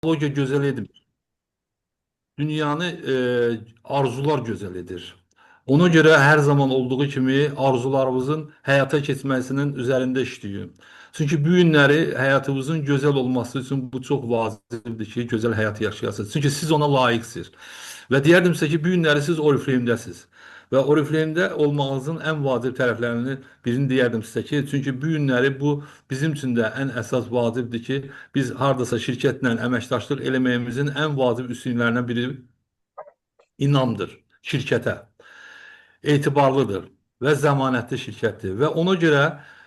Teknologiya gözəl edib, dünyanı arzular gözəl edir. Ona görə hər zaman olduğu kimi arzularımızın həyata keçməsinin üzərində işləyin. Çünki bu günləri həyatınızın gözəl olması üçün bu çox vacibdir ki, gözəl həyat yaşayasınız. Çünki siz ona layiqsiniz. Və deyərdim sizə ki, bu günləri siz Oriflame-dəsiz. Və Oriflame-də olmağınızın ən vacib tərəflərini birini deyərdim sizə ki, çünki bu günləri bu bizim üçün də ən əsas vacibdir ki, biz hardasa şirkətlə əməkdaşlıq eləməyimizin ən vacib üstünlərindən biri inamdır şirkətə, etibarlıdır və zəmanətli şirkətdir. Və ona görə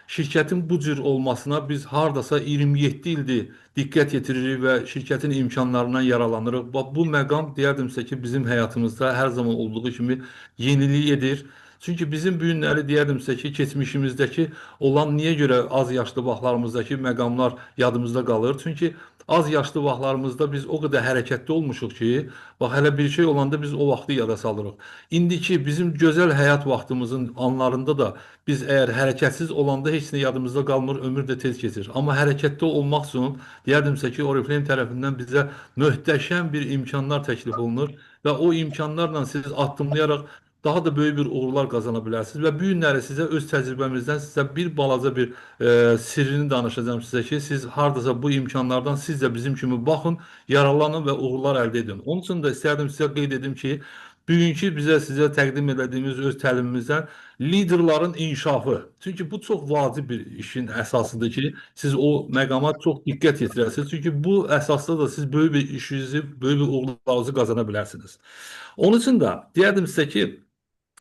şirkətin bu cür olmasına biz hardasa 27 ildir diqqət yetiririk və şirkətin imkanlarından yaralanırıq. Bax, bu məqam deyərdim sizə ki, bizim həyatımızda hər zaman olduğu kimi yenilik edir. Çünki bizim bu günləri deyərdim sizə ki, keçmişimizdəki olan niyə görə az yaşlı vaxtlarımızdakı məqamlar yadımızda qalır? Çünki az yaşlı vaxtlarımızda biz o qədər hərəkətli olmuşuq ki, bax hələ bir şey olanda biz o vaxtı yada salırıq. İndiki bizim gözəl həyat vaxtımızın anlarında da biz əgər hərəkətsiz olanda heç nə yadımızda qalmır, ömür də tez keçir. Amma hərəkətdə olmaq üçün deyərdim sizə ki, Oriflame tərəfindən bizə möhtəşəm bir imkanlar təklif olunur və o imkanlarla siz addımlayaraq daha da böyük bir uğurlar qazana bilərsiniz və bu günləri sizə öz təcrübəmizdən sizə bir balaca bir sirrini danışacağım sizə ki, siz hardasa bu imkanlardan siz də bizim kimi baxın, yaralanın və uğurlar əldə edin. Onun üçün də istərdim sizə qeyd edim ki, bugünkü sizə təqdim edəcəyimiz öz təlimimizdən liderların inkişafı. Çünki bu çox vacib bir işin əsasıdır ki, siz o məqama çox diqqət yetirəsiniz. Çünki bu əsasda da siz böyük bir işinizi, böyük bir uğurlarınızı qazana bilərsiniz. Onun üçün də deyərdim sizə ki,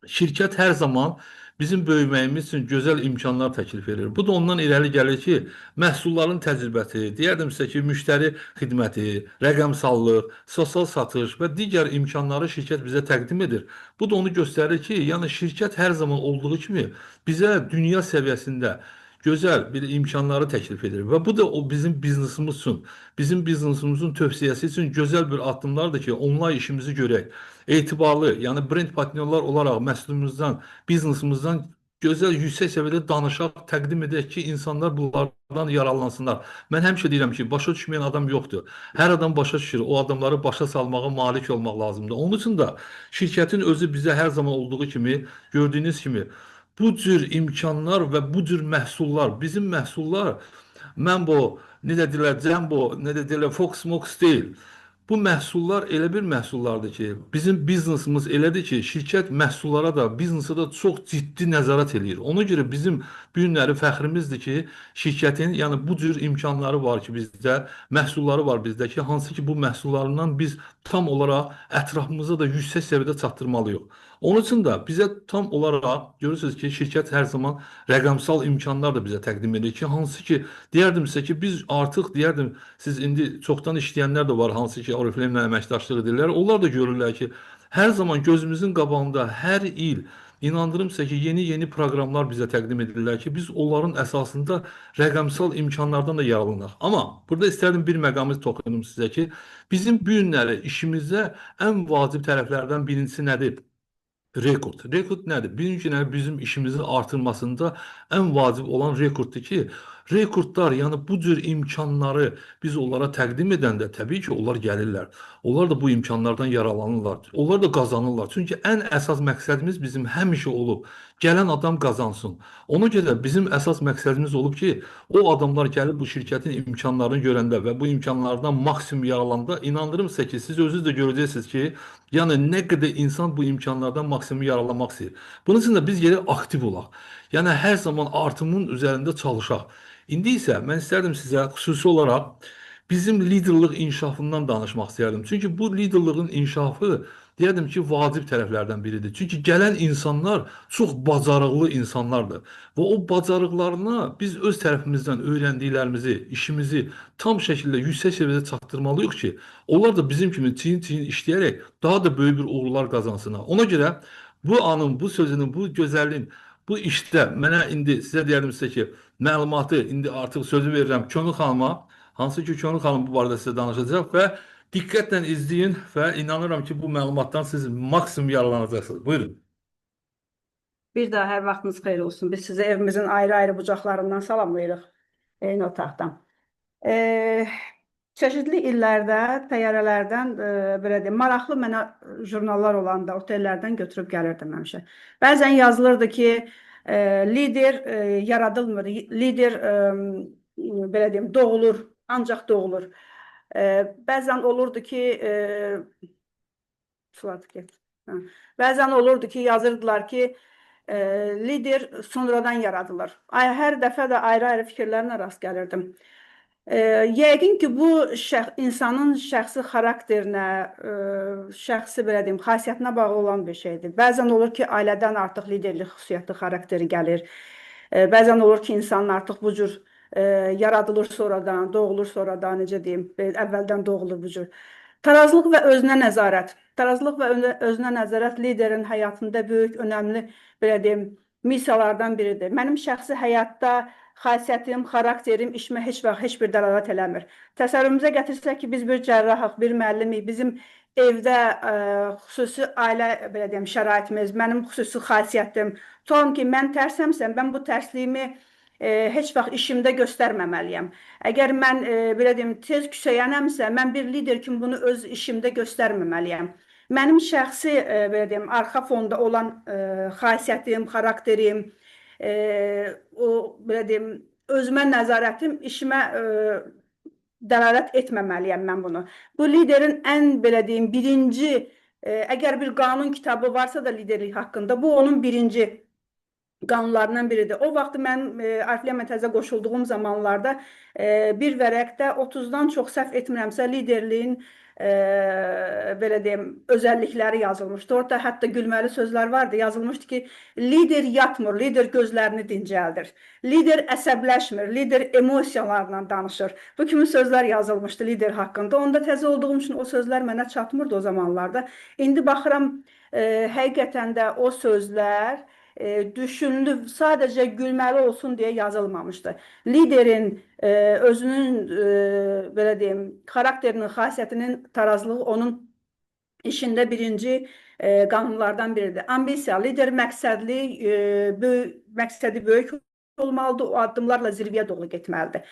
şirkət hər zaman bizim böyüməyimiz üçün gözəl imkanlar təklif edir. Bu da ondan irəli gəlir ki, məhsulların təcrübəsi, deyərdim sizə ki, müştəri xidməti, rəqəmsallıq, sosial satış və digər imkanları şirkət bizə təqdim edir. Bu da onu göstərir ki, yəni şirkət hər zaman olduğu kimi bizə dünya səviyyəsində gözəl bir imkanları təklif edir və bu da o bizim biznesimiz üçün, bizim biznesimizin tövsiyəsi üçün gözəl bir addımlardır ki, onunla işimizi görək. Etibarlı, yəni brend partnyorlar olaraq məhsulumuzdan, biznesimizdən gözəl, yüksək səviyyədə danışaq, təqdim edək ki, insanlar bunlardan yararlansınlar. Mən həmişə deyirəm ki, başa düşməyən adam yoxdur. Hər adam başa düşür, o adamları başa salmağa malik olmaq lazımdır. Onun üçün də şirkətin özü bizə hər zaman olduğu kimi, gördüyünüz kimi, bu cür imkanlar və bu cür məhsullar, bizim məhsullar, Mambo, necə deyirlər, Jumbo, necə deyirlər, Fox Mox deyil. Bu məhsullar elə bir məhsullardır ki, bizim biznesimiz elədir ki, şirkət məhsullara da, biznesə də çox ciddi nəzarət eləyir. Ona görə bizim bu günləri fəxrimizdir ki, şirkətin, yəni bu cür imkanları var ki, bizdə, məhsulları var bizdə ki, hansı ki bu məhsullarından biz tam olaraq ətrafımıza da yüksək səviyyədə çatdırmalıyıq. Onun üçün də bizə tam olaraq görürsünüz ki, şirkət hər zaman rəqəmsal imkanlar da bizə təqdim edir ki, hansı ki deyərdim sizə ki, biz artıq deyərdim siz indi çoxdan işləyənlər də var, hansı ki Oriflame-lə əməkdaşlıq edirlər. Onlar da görürlər ki, hər zaman gözümüzün qabağında hər il inandırım sizə ki, yeni-yeni proqramlar bizə təqdim edirlər ki, biz onların əsasında rəqəmsal imkanlardan da yararlanaq. Amma burada istərdim bir məqamı toxunum sizə ki, bizim bu günləri işimizdə ən vacib tərəflərdən birincisi nədir? Rekord. Rekord nədir? Birinci bizim işimizin artırmasında ən vacib olan rekorddur ki, rekordlar, yəni bu cür imkanları biz onlara təqdim edəndə təbii ki, onlar gəlirlər. Onlar da bu imkanlardan yararlanırlar. Onlar da qazanırlar. Çünki ən əsas məqsədimiz bizim həmişə olub, gələn adam qazansın. Ona görə bizim əsas məqsədimiz olub ki, o adamlar gəlib bu şirkətin imkanlarını görəndə və bu imkanlardan maksimum yararlananda inandırım sizə ki, siz özünüz də görəcəksiniz ki, yəni nə qədər insan bu imkanlardan maksimum yararlanmaq istəyir. Bunun üçün də biz yerə aktiv olaq. Yəni hər zaman artımın üzərində çalışaq. İndi isə mən istərdim sizə xüsusi olaraq bizim liderlik inkişafından danışmaq istəyərdim. Çünki bu liderliğin inkişafı deyərdim ki, vacib tərəflərdən biridir. Çünki gələn insanlar çox bacarıqlı insanlardır. Və o bacarıqlarına biz öz tərəfimizdən öyrəndiklərimizi, işimizi tam şəkildə yüksək səviyyədə çatdırmalıyıq ki, onlar da bizim kimi çiyin-çiyin işləyərək daha da böyük bir uğurlar qazansınlar. Ona görə bu anın, bu sözünün, bu gözəlliyin, bu işdə mənə indi sizə deyərdim sizə ki, məlumatı indi artıq sözü verirəm Könül xanıma. Hansı ki, Könül xanım bu barədə sizə danışacaq və diqqətlə izləyin və inanıram ki, bu məlumatdan siz maksimum yararlanacaqsınız. Buyurun. Bir daha hər vaxtınız xeyir olsun. Biz sizi evimizin ayrı-ayrı bucaqlarından salamlayırıq eyni otaqdan. çeşitli illərdə təyyarələrdən belə deyim, maraqlı mənə jurnallar olanda otellərdən götürüb gəlirdim həmişə. Bəzən yazılırdı ki, lider yaradılmır, lider belə deyim, doğulur, ancaq doğulur. Bəzən olurdu ki, bəzən olurdu ki, yazırdılar ki, lider sonradan yaradılır. Hər dəfə də ayrı-ayrı fikirlərlə rast gəlirdim. Yəqin ki, bu insanın şəxsi xarakterinə, şəxsi belə deyim, xasiyyətinə bağlı olan bir şeydir. Bəzən olur ki, ailədən artıq liderlik xüsusiyyəti xarakteri gəlir. Bəzən olur ki, insanın artıq bu cür yaradılır sonradan, doğulur sonradan, necə deyim, əvvəldən doğulur bu cür. Tarazlıq və özünə nəzarət. Tarazlıq və özünə nəzarət liderin həyatında böyük, önəmli, belə deyim, missiyalardan biridir. Mənim şəxsi həyatda xasiyyətim, xarakterim işimə heç vaxt heç bir dəlalət eləmir. Təsəvvürümüzə gətirsək ki, biz bir cərrahıq, bir müəllimik, bizim evdə xüsusi ailə, belə deyim, şəraitimiz, mənim xüsusi xasiyyətim. Tutalım ki, mən tərsəmsəm, mən bu tərsliyimi heç vaxt işimdə göstərməməliyəm. Əgər mən belə deyim, tez küsəyənəmsə, mən bir lider kimi bunu öz işimdə göstərməməliyəm. Mənim şəxsi belə deyim, arxa fonda olan xasiyyətim, xarakterim, o belə deyim, özümə nəzarətim, işimə dəlalət etməməliyəm mən bunu. Bu liderin ən belə deyim, birinci, əgər bir qanun kitabı varsa da liderlik haqqında, bu onun birinci qanunlarından biridir. O vaxt mən Arifliyyə təzə qoşulduğum zamanlarda bir vərəqdə 30-dan çox səhv etmirəmsə liderliyin belə deyim, özəllikləri yazılmışdı. Orada hətta gülməli sözlər vardı. Yazılmışdı ki, lider yatmır, lider gözlərini dincəldir. Lider əsəbləşmir, lider emosiyalarla danışır. Bu kimi sözlər yazılmışdı lider haqqında. Onda təzə olduğum üçün o sözlər mənə çatmırdı o zamanlarda. İndi baxıram, həqiqətən də o sözlər düşünülüb, sadəcə gülməli olsun deyə yazılmamışdı. Liderin özünün belə deyim, xarakterinin, xasiyyətinin tarazlığı onun işində birinci qanunlardan biridir. Ambisiya, lider məqsədli, məqsədi böyük olmalıdır, o addımlarla zirvəyə doğru getməlidir.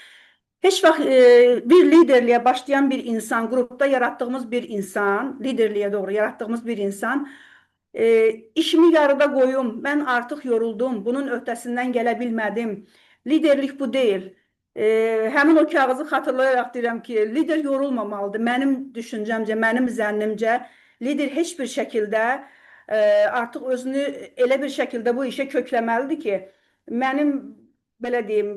Heç vaxt bir liderliyə başlayan bir insan, qrupda yaratdığımız bir insan, liderliyə doğru yaratdığımız bir insan, işimi yarıda qoyum, mən artıq yoruldum, bunun öhdəsindən gələ bilmədim. Liderlik bu deyil. Həmin o kağızı xatırlayaraq deyirəm ki, lider yorulmamalıdır. Mənim düşüncəmcə, mənim zənnimcə, lider heç bir şəkildə artıq özünü elə bir şəkildə bu işə kökləməlidir ki, mənim, belə deyim,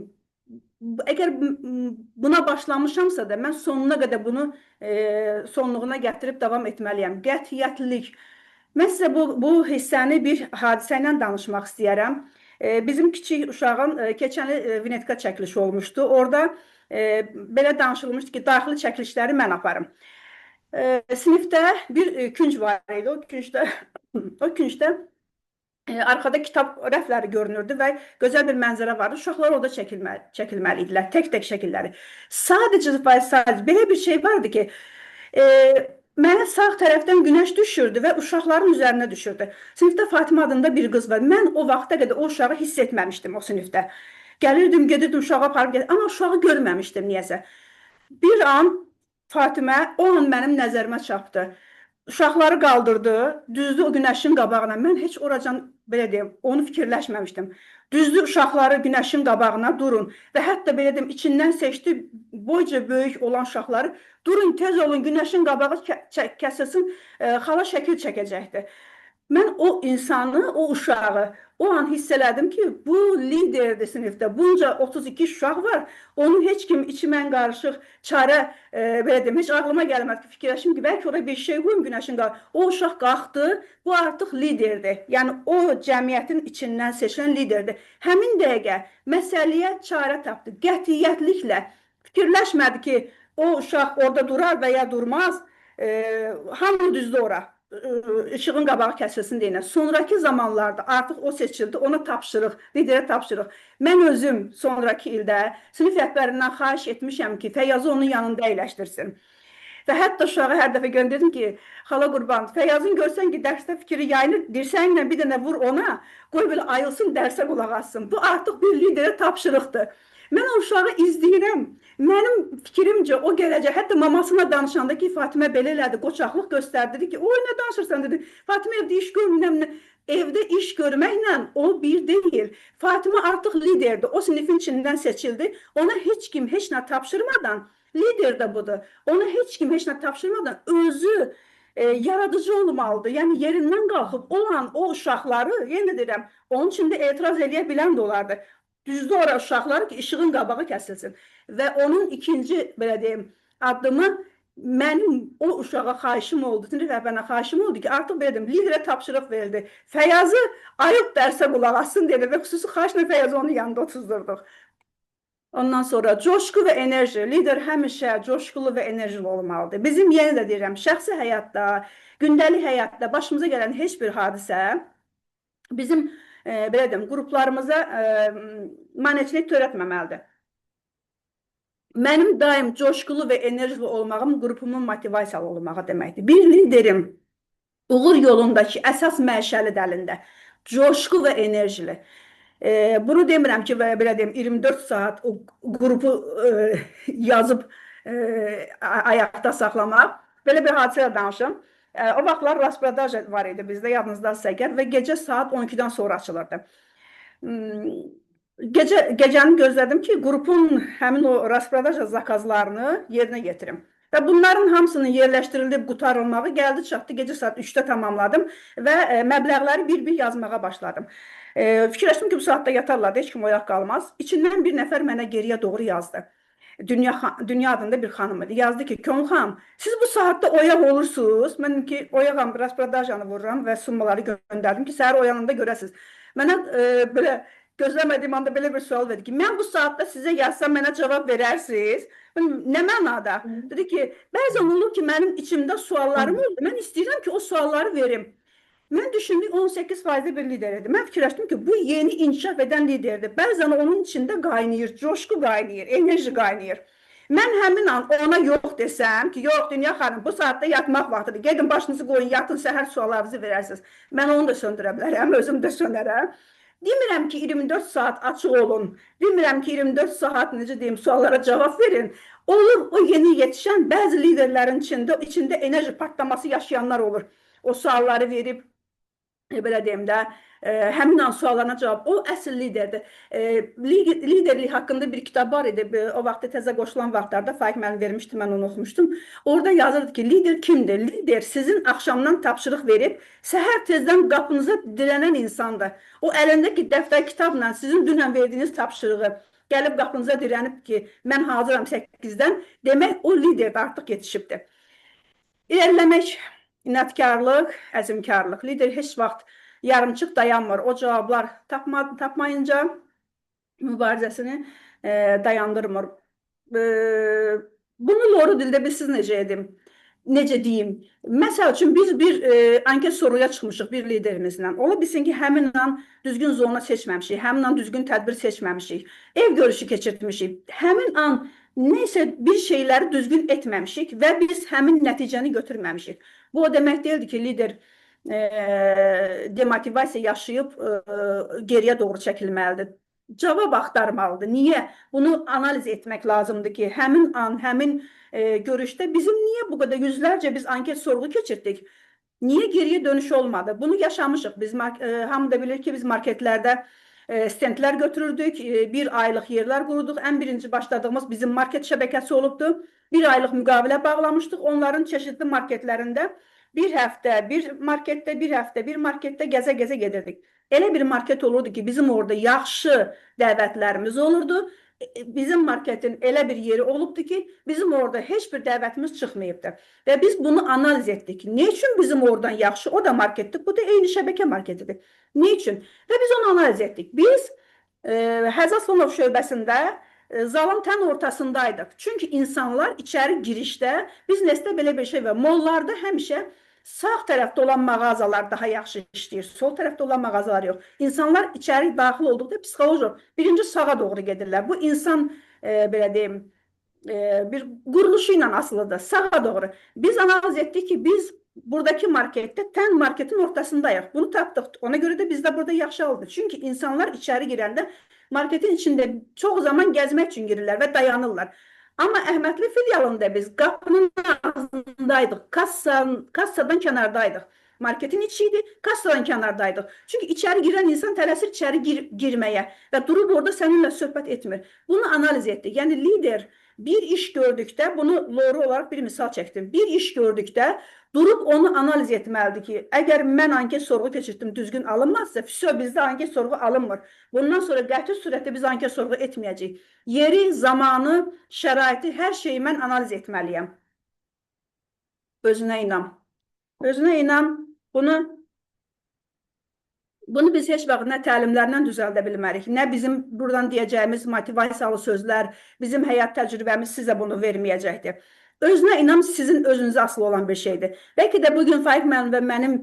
əgər buna başlamışamsa da, mən sonuna qədər bunu sonluğuna gətirib davam etməliyəm. Qətiyyətlilik. Mən sizə bu hissəni bir hadisə ilə danışmaq istəyərəm. Bizim kiçik uşağın keçən il Vinetka çəkilişi olmuşdu. Orada belə danışılmışdı ki, daxili çəkilişləri mən aparım. Sinifdə bir künc var idi. O küncdə arxada kitab rəfləri görünürdü və gözəl bir mənzərə vardı. Uşaqlar orada çəkilməli idilər, tək-tək şəkilləri. Sadəcə belə bir şey vardı ki, mənə sağ tərəfdən günəş düşürdü və uşaqların üzərinə düşürdü. Sinifdə Fatimə adında bir qız var. Mən o vaxta qədər o uşağı hiss etməmişdim o sinifdə. Gəlirdim, gedirdim, uşağı aparıb gedirdim. Amma uşağı görməmişdim niyəsə. Bir an Fatimə o an mənim nəzərimə çarpdı. Uşaqları qaldırdı, düzdü o günəşin qabağına. Mən heç oracan, belə deyim, onu fikirləşməmişdim. Düzdü uşaqları günəşin qabağına durun və hətta belə deyim, içindən seçdi boyca böyük olan uşaqları. Durun, tez olun, günəşin qabağı kəsilsin, xala şəkil çəkəcəkdir. Mən o insanı, o uşağı o an hiss elədim ki, bu liderdir sinifdə. Bunca 32 uşaq var. Onu heç kim içimən qarışıq, çarə, belə deyim, heç ağlıma gəlmədi ki, fikirləşim ki, bəlkə oraya bir şey qoyum günəşin qabağı. O uşaq qalxdı, bu artıq liderdir. Yəni, o cəmiyyətin içindən seçilən liderdir. Həmin dəqiqə məsələyə çarə tapdı. Qətiyyətliklə fikirləşmədi ki, o uşaq orada durar və ya durmaz. Hamı düzdü ora. Işığın qabağı kəsilsin deyinə. Sonraki zamanlarda artıq o seçildi, ona tapşırıq, liderə tapşırıq. Mən özüm sonraki ildə sinif rəhbərindən xahiş etmişəm ki, Feyyazı onun yanında əyləşdirsin. Və hətta uşağı hər dəfə göndərdim ki, xala qurban, Feyyazın görsən ki, dərsdə fikri yayınır, dirsəyinlə bir dənə vur ona, qoy belə ayılsın, dərsə qulaq assın. Bu artıq bir liderə tapşırıqdır. Mən o uşağı izləyirəm. Mənim fikrimcə o gələcək, hətta mamasına danışanda ki, Fatimə belə elədi, qoçaqlıq göstərdi ki, o nə danışırsan dedi. Fatimə evdə iş görmürəm. Evdə iş görməklə o bir deyil. Fatimə artıq liderdir. O sinifin içindən seçildi. Ona heç kim heç nə tapşırmadan, lider də budur. Ona heç kim heç nə tapşırmadan özü yaradıcı olmalıdır. Yəni yerindən qalxıb olan o uşaqları, yenə deyirəm, onun üçün də etiraz eləyə bilən də olardı. Düzdür ora uşaqlar ki, işığın qabağı kəsilsin. Və onun ikinci, belə deyim, addımı mənim o uşağa xahişim oldu, sinif rəhbərinə xahişim oldu ki, artıq belə deyim, liderə tapşırıq verildi. Fəyazı ayıb dərsə qulaq assın dedi və xüsusi xahişlə Fəyazı onun yanında otuzdurduq. Ondan sonra coşku və enerji. Lider həmişə coşkulu və enerjili olmalıdır. Bizim yenə də deyirəm, şəxsi həyatda, gündəlik həyatda başımıza gələn heç bir hadisə bizim belə deyim, qruplarımıza maneçilik törətməməlidir. Mənim daim coşkulu və enerjili olmağım qrupumun motivasiyalı olmağı deməkdir. Bir liderim uğur yolundakı əsas məşəli dəlində coşku və enerjili. Bunu demirəm ki, belə deyim, 24 saat o qrupu yazıb ayaqda saxlamaq. Belə bir hadisələ danışım. O vaxtlar rasprodaja var idi bizdə, yadınızdadsa əgər, və gecə saat 12-dən sonra açılırdı. Gecəni gözlədim ki, qrupun həmin o rasprodaja zakazlarını yerinə yetirim. Və bunların hamısının yerləşdirilib qutarılmağı gəldi, çatdı, gecə saat 3-də tamamladım və məbləğləri bir-bir yazmağa başladım. Fikirləşdim ki, bu saatda yatarlar da, heç kim oyaq qalmaz. İçindən bir nəfər mənə geriyə doğru yazdı. Dünya adında bir xanım idi. Yazdı ki, Könül xanım, siz bu saatda oyaq olursunuz. Mən ki, oyağam, rasprodajanı vururam və summaları göndərdim ki, səhər oyanında görəsiniz. Mənə belə gözləmədiyim anda belə bir sual verdi ki, mən bu saatda sizə yazsam mənə cavab verərsiniz. Nə mənada? Dedi ki, bəzən olur ki, mənim içimdə suallarım oldu. Mən istəyirəm ki, o sualları verim. Mən düşündüm 18% bir lider idi. Mən fikirləşdim ki, bu yeni inkişaf edən liderdir. Bəzən onun içində qaynayır, coşku qaynayır, enerji qaynayır. Mən həmin an ona yox desəm ki, yox Dünya xanım, bu saatda yatmaq vaxtıdır. Gedin başınızı qoyun, yatın, səhər suallarınızı verərsiniz. Mən onu da söndürə bilərəm, özüm də sönərəm. Demirəm ki, 24 saat açıq olun. Demirəm ki, 24 saat necə deyim, suallara cavab verin. Olur, o yeni yetişən bəzi liderlərin içində enerji partlaması yaşayanlar olur. O sualları verib, belə deyim də, həmin an suallarına cavab. O əsl liderdir. Liderlik haqqında bir kitab var idi. O vaxtda təzə qoşulan vaxtlarda Faik müəllim vermişdi, mən onu oxumuşdum. Orada yazırdı ki, lider kimdir? Lider sizin axşamdan tapşırıq verib, səhər tezdən qapınıza dirənən insandır. O əlindəki dəftər kitabla sizin dünən verdiyiniz tapşırığı gəlib qapınıza dirənib ki, mən hazıram 8-dən, demək o liderdir, artıq yetişibdir. İlerləmək, inatkarlıq, əzmkarlıq. Lider heç vaxt yarımçıq dayanmır. O cavablar tapmayınca mübarizəsini dayandırmır. Bunu doğru dildə biz siz necə deyim? Məsəl üçün biz bir anket soruya çıxmışıq bir liderimizlə. Ola bilsin ki, həmin an düzgün zona seçməmişik, həmin an düzgün tədbir seçməmişik, ev görüşü keçirtmişik, həmin an neysə bir şeyləri düzgün etməmişik və biz həmin nəticəni götürməmişik. Bu o demək deyildi ki, lider demotivasiya yaşayıb geriyə doğru çəkilməlidir. Cavab axtarmalıdır. Niyə? Bunu analiz etmək lazımdır ki, həmin an, həmin görüşdə bizim niyə bu qədər yüzlərcə biz anket sorğu keçirdik? Niyə geriyə dönüş olmadı? Bunu yaşamışıq. Biz hamı da bilir ki, biz marketlərdə stendlər götürürdük, bir aylıq yerlər qurduq. Ən birinci başladığımız bizim market şəbəkəsi olubdu. Bir aylıq müqavilə bağlamışdıq. Onların çeşitli marketlərində bir həftə bir marketdə, bir həftə bir marketdə gəzə-gəzə gedirdik. Elə bir market olurdu ki, bizim orada yaxşı dəvətlərimiz olurdu. Bizim marketin elə bir yeri olubdu ki, bizim orada heç bir dəvətimiz çıxmayıbdı. Və biz bunu analiz etdik. Ne üçün bizim oradan yaxşı? O da marketdir, bu da eyni şəbəkə marketidir. Ne üçün? Və biz onu analiz etdik. Biz Həzaslanov şöbəsində zalın tən ortasındaydıq. Çünki insanlar içəri girişdə, biznesdə belə bir şey var. Mollarda həmişə sağ tərəfdə olan mağazalar daha yaxşı işləyir, sol tərəfdə olan mağazalar yox. İnsanlar içəri daxil olduqda psixoloji birinci sağa doğru gedirlər. Bu insan belə deyim bir quruluşu ilə asılıdır, sağa doğru. Biz analiz etdik ki, biz buradaki markette ten marketin ortasındayıq. Bunu tapdıq. Ona görə də biz də burada yaxşı aldıq. Çünki insanlar içəri girəndə marketin içində çox zaman gəzmək üçün girirlər və dayanırlar. Amma Əhmədli filialında biz qapının ağzındaydıq. Kassadan kənardaydıq. Marketin içi idi, kassadan kənardaydıq. Çünki içəri girən insan tələsir içəri girməyə və durub orada səninlə söhbət etmir. Bunu analiz etdik. Yəni lider bir iş gördükdə, bunu loru olaraq bir misal çəkdim. Bir iş gördükdə durub onu analiz etməlidir ki, əgər mən anket sorğu keçirtdim, düzgün alınmazsa, bizdə anket sorğu alınmır. Bundan sonra qəti surətdə biz anket sorğu etməyəcəyik. Yeri, zamanı, şəraiti, hər şeyi mən analiz etməliyəm. Özünə inam. Özünə inam. Bunu biz heç vaxt nə təlimlərlə düzəldə bilmərik, nə bizim buradan deyəcəyimiz motivasiyalı sözlər, bizim həyat təcrübəmiz sizə bunu verməyəcəkdir. Özünə inam sizin özünüzə asılı olan bir şeydir. Bəlkə də bugün Faiq müəllim və mənim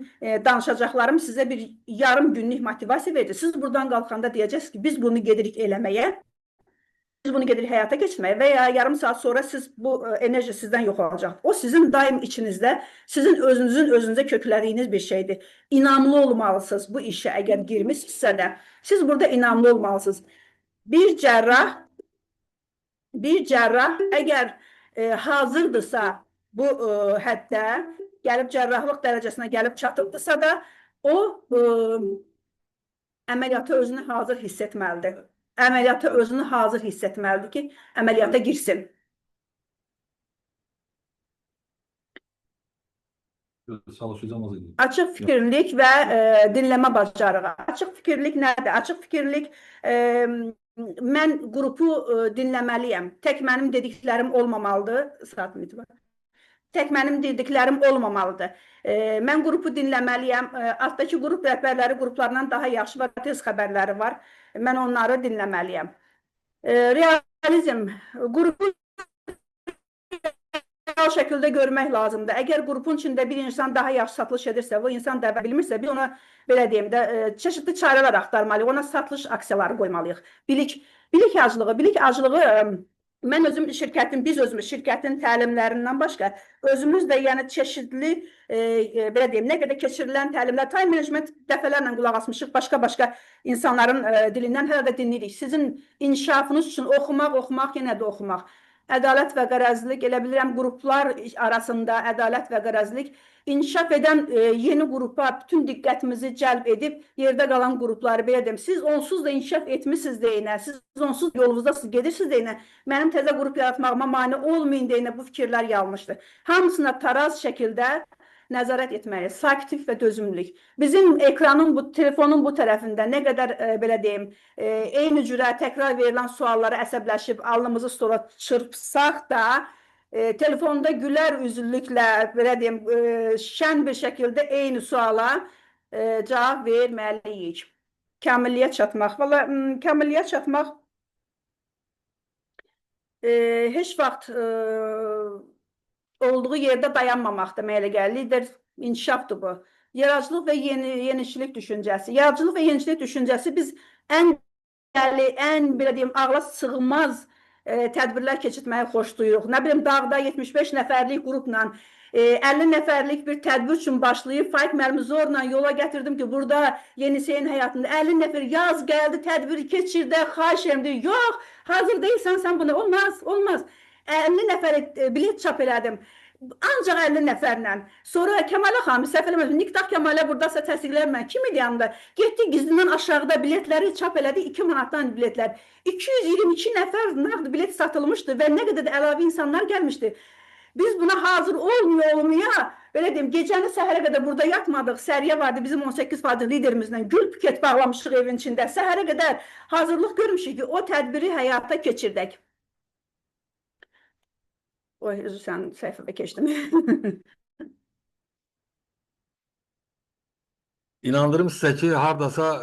danışacaqlarım sizə bir yarım günlük motivasiya verir. Siz buradan qalxanda deyəcəksiniz ki, biz bunu gedirik eləməyə. Siz bunu gedirik həyata keçməyə və ya yarım saat sonra bu enerji sizdən yox olacaq. O sizin daim içinizdə, sizin özünüzün özünüzə köklədiyiniz bir şeydir. İnamlı olmalısınız bu işə əgər girmişsinizsə də. Siz burada inamlı olmalısınız. Bir cərrah əgər hazırdırsa bu həddə, gəlib cərrahlıq dərəcəsinə gəlib çatıbdırsa da, o əməliyyata özünü hazır hiss etməlidir. Əməliyyata özünü hazır hiss etməlidir ki, əməliyyata girsin. Çalışacağım az idi. Açıq fikirlilik və dinləmə bacarığı. Açıq fikirlilik nədir? Açıq fikirlilik, mən qrupu dinləməliyəm. Tək mənim dediklərim olmamalıdır. Tək mənim dediklərim olmamalıdır. Mən qrupu dinləməliyəm. Altdakı qrup rəhbərləri qruplarından daha yaxşı və tez xəbərləri var. Mən onları dinləməliyəm. Realizm, qrupu real şəkildə görmək lazımdır. Əgər qrupun içində bir insan daha yaxşı satılış edirsə, bu insan da bilmirsə, biz ona belə deyim də, çeşitli çarələr axtarmalıyıq, ona satılış aksiyaları qoymalıyıq. Bilik acılığı, mən biz özümüz şirkətin təlimlərindən başqa, özümüz də yəni çeşitli, belə deyim, nə qədər keçirilən təlimlər, time management dəfələrlə qulaq asmışıq, başqa insanların dilindən hələ də dinləyirik. Sizin inkişafınız üçün oxumaq, yenə də oxumaq. Ədalət və qərəzlik, elə bilirəm qruplar arasında ədalət və qərəzlik inkişaf edən yeni qrupa bütün diqqətimizi cəlb edib, yerdə qalan qrupları belə deyim, siz onsuz da inkişaf etmişsiniz deyinə, siz onsuz yolunuzda gedirsiniz deyinə, mənim təzə qrup yaratmağıma mane olmayın deyinə bu fikirlər yanlışdır. Hamısına taraz şəkildə nəzarət etməliyik, sakitlik və dözümlülük. Bizim telefonun bu tərəfində nə qədər, belə deyim, eyni cürə təkrar verilən suallara əsəbləşib, alnımızı stola çırpsaq da, telefonda gülər üzlülüklə, belə deyim, şən bir şəkildə eyni suala cavab verməliyik. Kamilliyə çatmaq. Valla, kamilliyə çatmaq heç vaxt olduğu yerdə dayanmamaqdır, mənə elə gəlir. Lider inkişafdır bu. Yaradıcılıq və yeniçilik düşüncəsi. Yaradıcılıq və yeniçilik düşüncəsi biz ən belə deyim, ağla sığmaz tədbirlər keçirtməyi xoşlayırıq. Nə bilim, dağda 75 nəfərlik qrupla 50 nəfərlik bir tədbir üçün başlayıb, Faiq müəllimi zorla yola gətirdim ki, burada Yeniseyin həyatında 50 nəfər yaz gəldi, tədbiri keçirdi, xahiş edirəm, yox, hazır deyilsən, sən buna, olmaz. 50 nəfər bilet çap elədim. Ancaq 50 nəfərlə. Sonra Kəmalə xanım, səhv eləmədim, Nikdaq Kəmalə buradasa təsdiqlər mən. Kim idi yanında? Getdi gizlindən aşağıda biletləri çap elədi, 2 manatdan biletlər. 222 nəfər nağd bilet satılmışdı və nə qədər də əlavə insanlar gəlmişdi. Biz buna hazır olmaya, belə deyim, gecəni səhərə qədər burada yatmadıq. Səriyə vardı bizim 18% liderimizlə. Gül buket bağlamışıq evin içində. Səhərə qədər hazırlıq görmüşük ki, o tədbiri həyata keçirdək. Oy, özür sən səhifəyə keçdim. İnandırım sizə ki, hardasa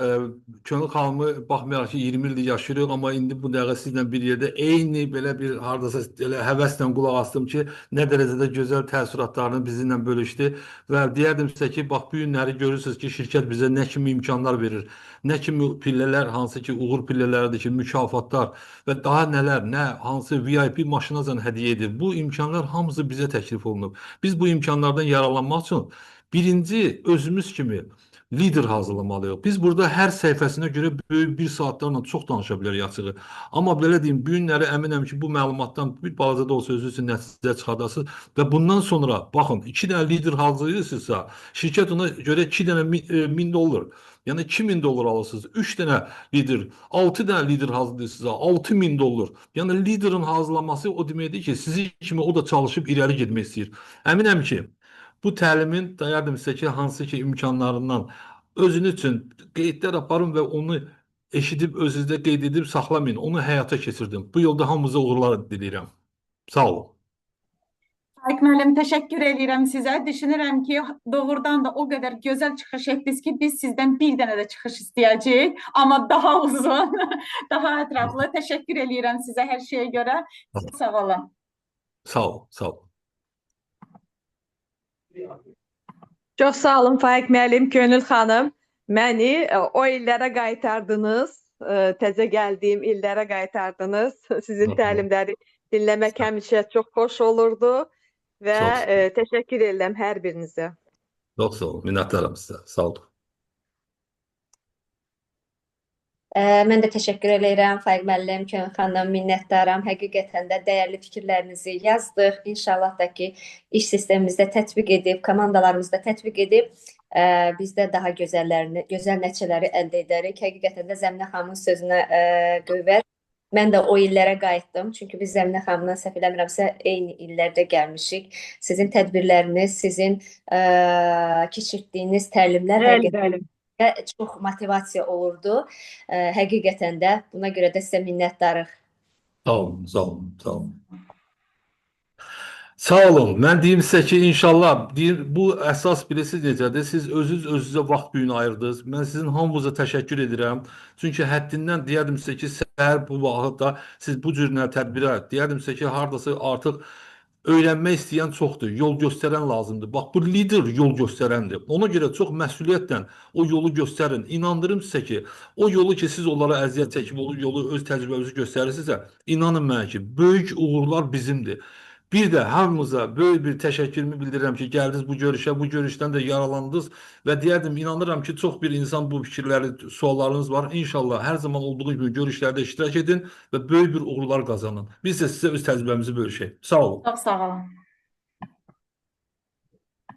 Könül xanımı baxmayaraq ki 20 ildir yaşayırıq, amma indi bu dəqiqə sizlə bir yerdə eyni belə bir hardasa elə həvəslə qulaq astım ki, nə dərəcədə gözəl təəssüratlarını bizimlə bölüşdü və deyərdim sizə ki, bax bu günləri görürsünüz ki, şirkət bizə nə kimi imkanlar verir, nə kimi pillələr, hansı ki uğur pillələridir ki, mükafatlar və daha nələr, nə hansı VIP maşınacan hədiyyə edir. Bu imkanlar hamısı bizə təklif olunub. Biz bu imkanlardan yararlanmaq üçün birinci özümüz kimi lider hazırlamalıyıq. Biz burada hər səhifəsinə görə böyük bir saatlarla çox danışa bilərik açığı. Amma belə deyim, bu günləri əminəm ki, bu məlumatdan bir balaca da olsa özünüz üçün nəticə çıxardasınız və bundan sonra baxın, 2 dənə lider hazırlayırsınızsa, şirkət ona görə 2 dənə $1000, yəni $2000 alırsınız. 3 dənə lider, 6 dənə lider hazırlayırsınızsa, $6000. Yəni liderin hazırlaması o deməkdir ki, sizi kimi o da çalışıb irəli getmək istəyir. Əminəm ki, bu təlimin deyərdim sizə ki, hansı ki imkanlarından özünüz üçün qeydlər aparın və onu eşidib özünüzdə qeyd edib saxlamayın. Onu həyata keçirdim. Bu yolda hamınıza uğurlar diləyirəm. Sağ olun. Faik müəllim, təşəkkür edirəm sizə. Düşünürəm ki, doğrudan da o qədər gözəl çıxış etdiniz ki, biz sizdən bir dənə də çıxış istəyəcəyik, amma daha uzun, daha ətraflı. Təşəkkür edirəm sizə hər şeyə görə. Sağ olun. Sağ olun. Sağ olun. Çox sağ olun Faik müəllim, Könül xanım. Məni o illərə qaytardınız, təzə gəldiyim illərə qaytardınız. Sizin təlimləri dinləmək həmişə çox xoş olurdu və təşəkkür edirəm hər birinizə. Çox sağ olun. Minnətdaram sizə. Sağ olun. Mən də təşəkkür edirəm Faik müəllim, Könül xanım, minnətdaram. Həqiqətən də dəyərli fikirlərinizi yazdıq. İnşallah da ki, iş sistemimizdə tətbiq edib, komandalarımızda tətbiq edib, biz də daha gözəl nəticələri əldə edərik. Həqiqətən də Zəminə xanımın sözünə qüvvət. Mən də o illərə qayıtdım. Çünki biz Zəminə xanımla səhv eləmirəmsə eyni illərdə gəlmişik. Sizin tədbirləriniz, sizin keçirdiyiniz təlimlər həqiqətən çox motivasiya olurdu. Həqiqətən də buna görə də sizə minnətdarıq. Sağ olun. Sağ olun. Sağ olun. Sağ olun. Mən deyim sizə ki, inşallah bu əsas bilirsiniz necədir? Siz özünüzə vaxt bu gün ayırdınız. Mən sizin hamınıza təşəkkür edirəm. Çünki həddindən deyərdim sizə ki, səhər bu vaxtda siz bu cür tədbirə deyərdim sizə ki, hardasa artıq öyrənmək istəyən çoxdur. Yol göstərən lazımdır. Bax, bu lider yol göstərəndir. Ona görə çox məsuliyyətlə o yolu göstərin. İnandırım sizə ki, o yolu ki, siz onlara əziyyət çəkib, o yolu öz təcrübənizi göstərirsinizsə, inanın mənə ki, böyük uğurlar bizimdir. Bir də hamınıza böyük bir təşəkkürümü bildirirəm ki, gəldiniz bu görüşə, bu görüşdən də yaralandınız və deyərdim, inanıram ki, çox bir insan bu fikirləri, suallarınız var. İnşallah hər zaman olduğu gibi görüşlərdə iştirak edin və böyük bir uğurlar qazanın. Biz də sizə öz təcrübəmizi bölüşək. Sağ olun. Çox sağ olun.